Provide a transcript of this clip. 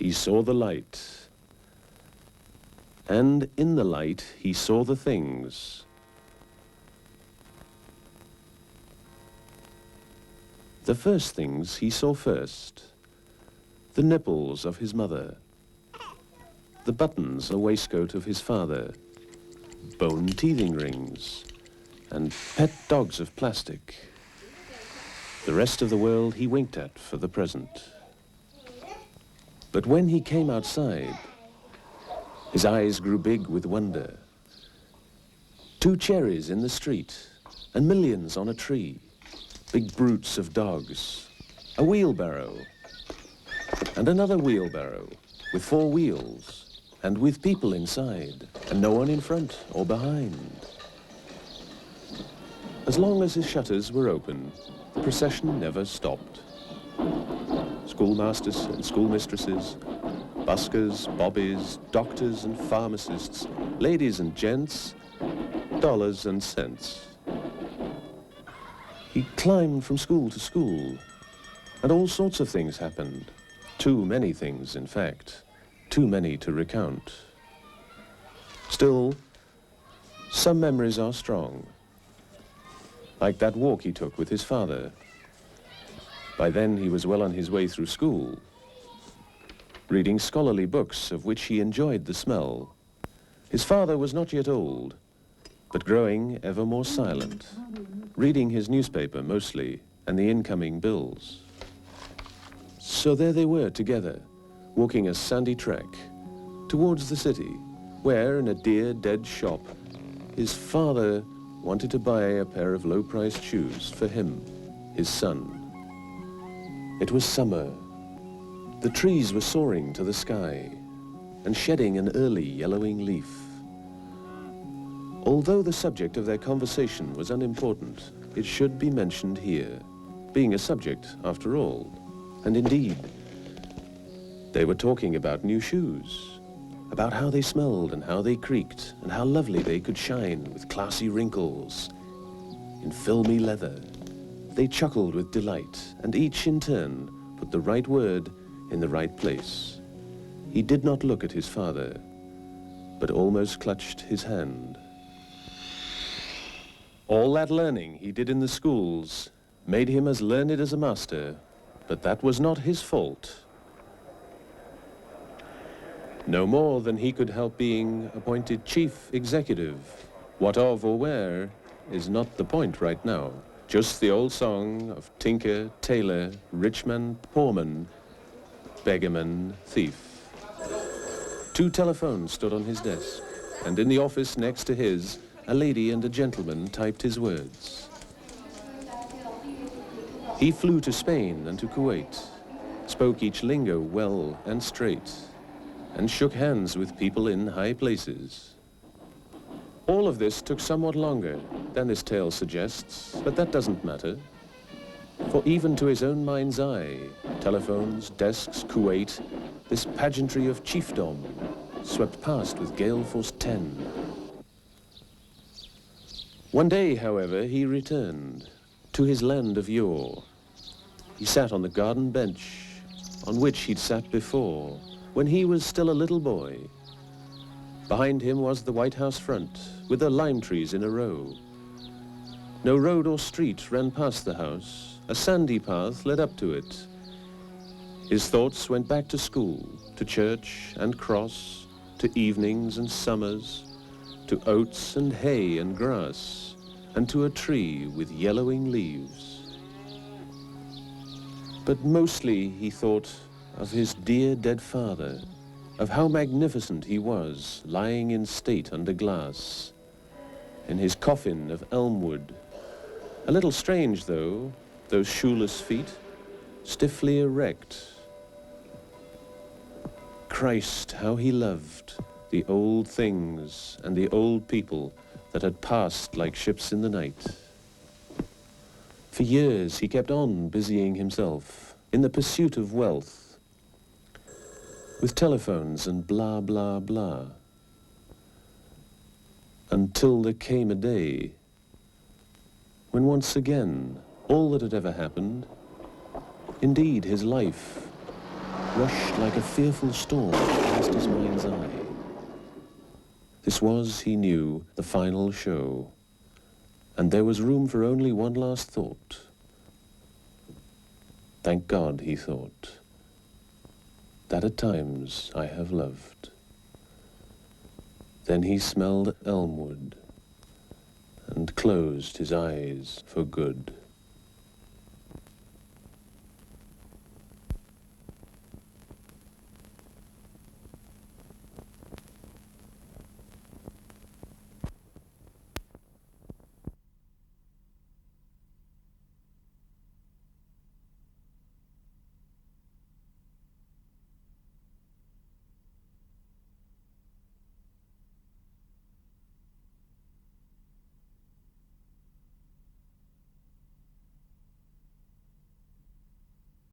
he saw the light. And in the light, he saw the things. The first things he saw first. The nipples of his mother. The buttons on the waistcoat of his father. Bone teething rings. And pet dogs of plastic. The rest of the world he winked at for the present. But when he came outside, his eyes grew big with wonder. 2 cherries in the street, and millions on a tree. Big brutes of dogs. A wheelbarrow. And another wheelbarrow with 4 wheels, and with people inside, and no one in front or behind. As long as his shutters were open, the procession never stopped. Schoolmasters and schoolmistresses, buskers, bobbies, doctors and pharmacists, ladies and gents, dollars and cents. He climbed from school to school, and all sorts of things happened. Too many things, in fact. Too many to recount. Still, some memories are strong. Like that walk he took with his father. By then he was well on his way through school, reading scholarly books of which he enjoyed the smell. His father was not yet old, but growing ever more silent, reading his newspaper mostly, and the incoming bills. So there they were together, walking a sandy track towards the city, where in a dear dead shop, his father wanted to buy a pair of low-priced shoes for him, his son. It was summer. The trees were soaring to the sky and shedding an early yellowing leaf. Although the subject of their conversation was unimportant, it should be mentioned here, being a subject after all. And indeed, they were talking about new shoes, about how they smelled and how they creaked and how lovely they could shine with classy wrinkles in filmy leather. They chuckled with delight, and each in turn put the right word in the right place. He did not look at his father, but almost clutched his hand. All that learning he did in the schools made him as learned as a master, but that was not his fault. No more than he could help being appointed chief executive. What of or where is not the point right now. Just the old song of tinker, tailor, rich man, poor man, beggarman, thief. 2 telephones stood on his desk, and in the office next to his, a lady and a gentleman typed his words. He flew to Spain and to Kuwait, spoke each lingo well and straight, and shook hands with people in high places. All of this took somewhat longer than this tale suggests, but that doesn't matter. For even to his own mind's eye, telephones, desks, Kuwait, this pageantry of chiefdom swept past with gale force 10. One day, however, he returned to his land of yore. He sat on the garden bench on which he'd sat before, when he was still a little boy. Behind him was the White House front, with the lime trees in a row. No road or street ran past the house. A sandy path led up to it. His thoughts went back to school, to church and cross, to evenings and summers, to oats and hay and grass, and to a tree with yellowing leaves. But mostly he thought of his dear dead father, of how magnificent he was, lying in state under glass, in his coffin of elm wood. A little strange, though, those shoeless feet, stiffly erect. Christ, how he loved the old things and the old people that had passed like ships in the night. For years he kept on busying himself in the pursuit of wealth, with telephones and blah, blah, blah. Until there came a day when once again all that had ever happened, indeed his life, rushed like a fearful storm past his mind's eye. This was, he knew, the final show, and there was room for only one last thought. Thank God, he thought, that at times I have loved. Then he smelled elmwood and closed his eyes for good.